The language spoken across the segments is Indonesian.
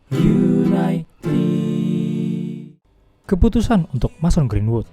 United. Keputusan untuk Mason Greenwood.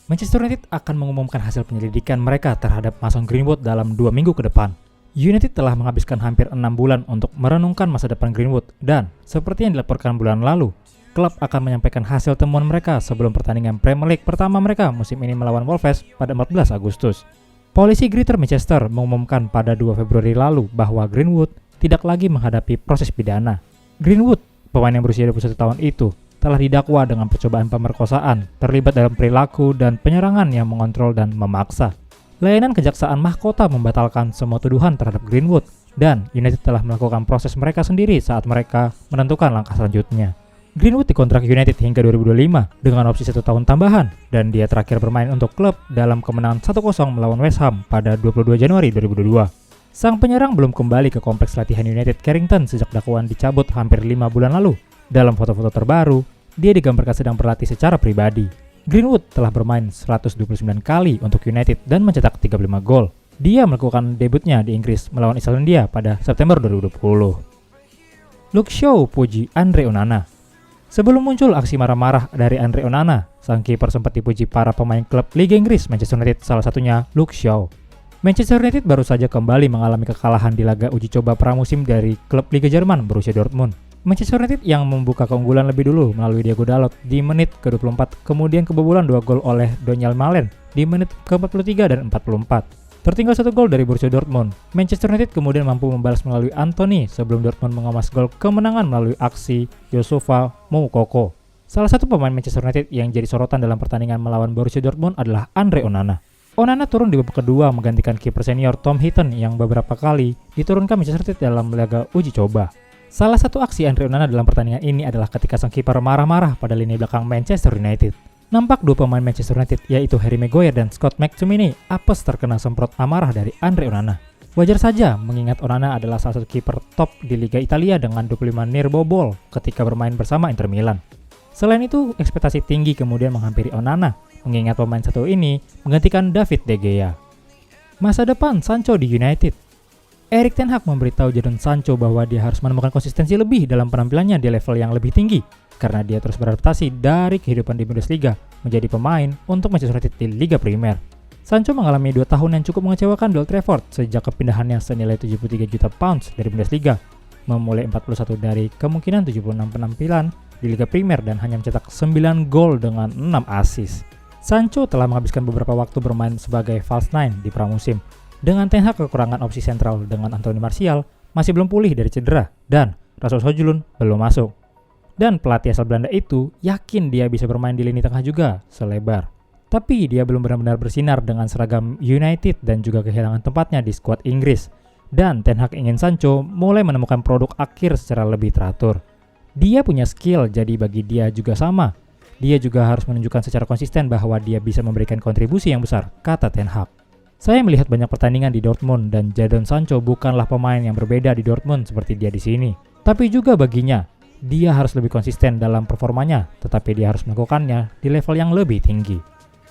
Manchester United akan mengumumkan hasil penyelidikan mereka terhadap Mason Greenwood dalam 2 minggu ke depan. United telah menghabiskan hampir 6 bulan untuk merenungkan masa depan Greenwood dan, seperti yang dilaporkan bulan lalu, klub akan menyampaikan hasil temuan mereka sebelum pertandingan Premier League pertama mereka musim ini melawan Wolves pada 14 Agustus. Polisi Greater Manchester mengumumkan pada 2 Februari lalu bahwa Greenwood tidak lagi menghadapi proses pidana. Greenwood, pemain yang berusia 21 tahun itu, telah didakwa dengan percobaan pemerkosaan, terlibat dalam perilaku dan penyerangan yang mengontrol dan memaksa. Layanan kejaksaan mahkota membatalkan semua tuduhan terhadap Greenwood, dan United telah melakukan proses mereka sendiri saat mereka menentukan langkah selanjutnya. Greenwood dikontrak United hingga 2025 dengan opsi 1 tahun tambahan, dan dia terakhir bermain untuk klub dalam kemenangan 1-0 melawan West Ham pada 22 Januari 2022. Sang penyerang belum kembali ke kompleks latihan United Carrington sejak dakwaan dicabut hampir 5 bulan lalu. Dalam foto-foto terbaru, dia digambarkan sedang berlatih secara pribadi. Greenwood telah bermain 129 kali untuk United dan mencetak 35 gol. Dia melakukan debutnya di Inggris melawan Islandia pada September 2020. Luke Shaw puji Andre Onana. Sebelum muncul aksi marah-marah dari Andre Onana, sang kiper sempat dipuji para pemain klub Liga Inggris Manchester United, salah satunya Luke Shaw. Manchester United baru saja kembali mengalami kekalahan di laga uji coba pramusim dari klub Liga Jerman Borussia Dortmund. Manchester United yang membuka keunggulan lebih dulu melalui Diego Dalot di menit ke-24, kemudian kebobolan 2 gol oleh Donyell Malen di menit ke-43 dan 44. Tertinggal 1 gol dari Borussia Dortmund, Manchester United kemudian mampu membalas melalui Anthony sebelum Dortmund mengemas gol kemenangan melalui aksi Youssoufa Moukoko. Salah satu pemain Manchester United yang jadi sorotan dalam pertandingan melawan Borussia Dortmund adalah Andre Onana. Onana turun di babak kedua menggantikan kiper senior Tom Heaton yang beberapa kali diturunkan Manchester United dalam laga uji coba. Salah satu aksi Andre Onana dalam pertandingan ini adalah ketika sang kiper marah-marah pada lini belakang Manchester United. Nampak dua pemain Manchester United yaitu Harry Maguire dan Scott McTominay apes terkena semprot amarah dari Andre Onana. Wajar saja mengingat Onana adalah salah satu kiper top di Liga Italia dengan 25 nirbobol ketika bermain bersama Inter Milan. Selain itu, ekspektasi tinggi kemudian menghampiri Onana mengingat pemain satu ini menggantikan David De Gea. Masa depan Sancho di United. Erik ten Hag memberitahu Jadon Sancho bahwa dia harus menemukan konsistensi lebih dalam penampilannya di level yang lebih tinggi karena dia terus beradaptasi dari kehidupan di Bundesliga menjadi pemain untuk Manchester United di Liga Primer. Sancho mengalami 2 tahun yang cukup mengecewakan di Old Trafford sejak kepindahannya senilai 73 juta pounds dari Bundesliga, memulai 41 dari kemungkinan 76 penampilan di Liga Primer dan hanya mencetak 9 gol dengan 6 assist. Sancho telah menghabiskan beberapa waktu bermain sebagai false nine di pramusim. Dengan Ten Hag kekurangan opsi sentral dengan Anthony Martial masih belum pulih dari cedera dan Rasmus Højlund belum masuk. Dan pelatih asal Belanda itu yakin dia bisa bermain di lini tengah juga selebar. Tapi dia belum benar-benar bersinar dengan seragam United dan juga kehilangan tempatnya di skuad Inggris. Dan Ten Hag ingin Sancho mulai menemukan produk akhir secara lebih teratur. Dia punya skill, jadi bagi dia juga sama. Dia juga harus menunjukkan secara konsisten bahwa dia bisa memberikan kontribusi yang besar, kata Ten Hag. Saya melihat banyak pertandingan di Dortmund dan Jadon Sancho bukanlah pemain yang berbeda di Dortmund seperti dia di sini. Tapi juga baginya, dia harus lebih konsisten dalam performanya, tetapi dia harus melakukannya di level yang lebih tinggi.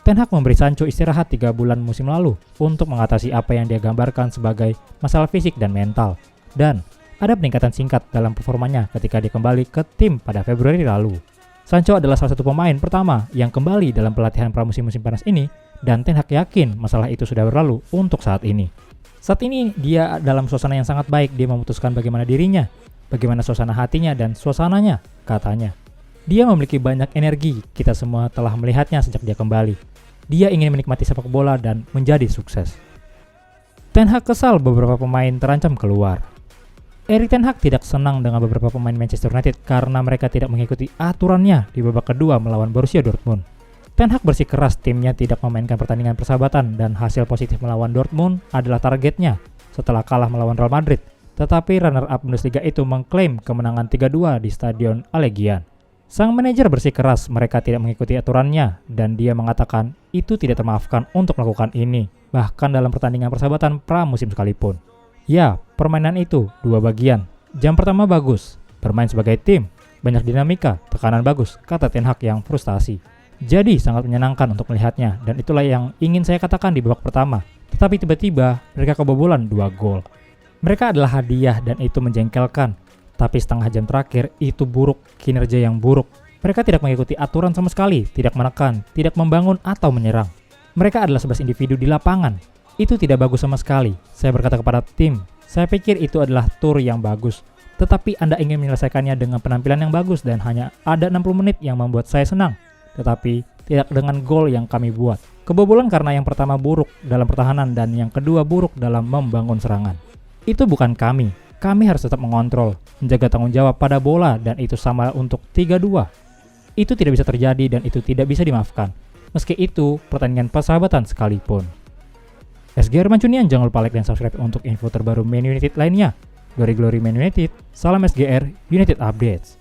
Ten Hag memberi Sancho istirahat 3 bulan musim lalu untuk mengatasi apa yang dia gambarkan sebagai masalah fisik dan mental. Dan ada peningkatan singkat dalam performanya ketika dia kembali ke tim pada Februari lalu. Sancho adalah salah satu pemain pertama yang kembali dalam pelatihan pramusim musim panas ini dan Ten Hag yakin masalah itu sudah berlalu untuk saat ini. Saat ini dia dalam suasana yang sangat baik, dia memutuskan bagaimana dirinya, bagaimana suasana hatinya dan suasananya, katanya. Dia memiliki banyak energi, kita semua telah melihatnya sejak dia kembali. Dia ingin menikmati sepak bola dan menjadi sukses. Ten Hag kesal beberapa pemain terancam keluar. Erik ten Hag tidak senang dengan beberapa pemain Manchester United karena mereka tidak mengikuti aturannya di babak kedua melawan Borussia Dortmund. Ten Hag bersikeras timnya tidak memainkan pertandingan persahabatan dan hasil positif melawan Dortmund adalah targetnya setelah kalah melawan Real Madrid. Tetapi runner-up Bundesliga itu mengklaim kemenangan 3-2 di Stadion Allegiant. Sang manajer bersikeras mereka tidak mengikuti aturannya dan dia mengatakan itu tidak termaafkan untuk melakukan ini, bahkan dalam pertandingan persahabatan pramusim sekalipun. Ya, permainan itu 2 bagian. Jam pertama bagus, bermain sebagai tim, banyak dinamika, tekanan bagus, kata Ten Hag yang frustasi. Jadi sangat menyenangkan untuk melihatnya dan itulah yang ingin saya katakan di babak pertama. Tetapi tiba-tiba mereka kebobolan 2 gol. Mereka adalah hadiah dan itu menjengkelkan. Tapi setengah jam terakhir itu buruk, kinerja yang buruk. Mereka tidak mengikuti aturan sama sekali, tidak menekan, tidak membangun atau menyerang. Mereka adalah 11 individu di lapangan. Itu tidak bagus sama sekali. Saya berkata kepada tim, saya pikir itu adalah tur yang bagus. Tetapi Anda ingin menyelesaikannya dengan penampilan yang bagus dan hanya ada 60 menit yang membuat saya senang. Tetapi tidak dengan gol yang kami buat. Kebobolan karena yang pertama buruk dalam pertahanan dan yang kedua buruk dalam membangun serangan. Itu bukan kami. Kami harus tetap mengontrol, menjaga tanggung jawab pada bola dan itu sama untuk 3-2. Itu tidak bisa terjadi dan itu tidak bisa dimaafkan. Meski itu pertandingan persahabatan sekalipun. SGR Mancunian, jangan lupa like dan subscribe untuk info terbaru Man United lainnya. Glory Glory Man United, salam SGR United Updates.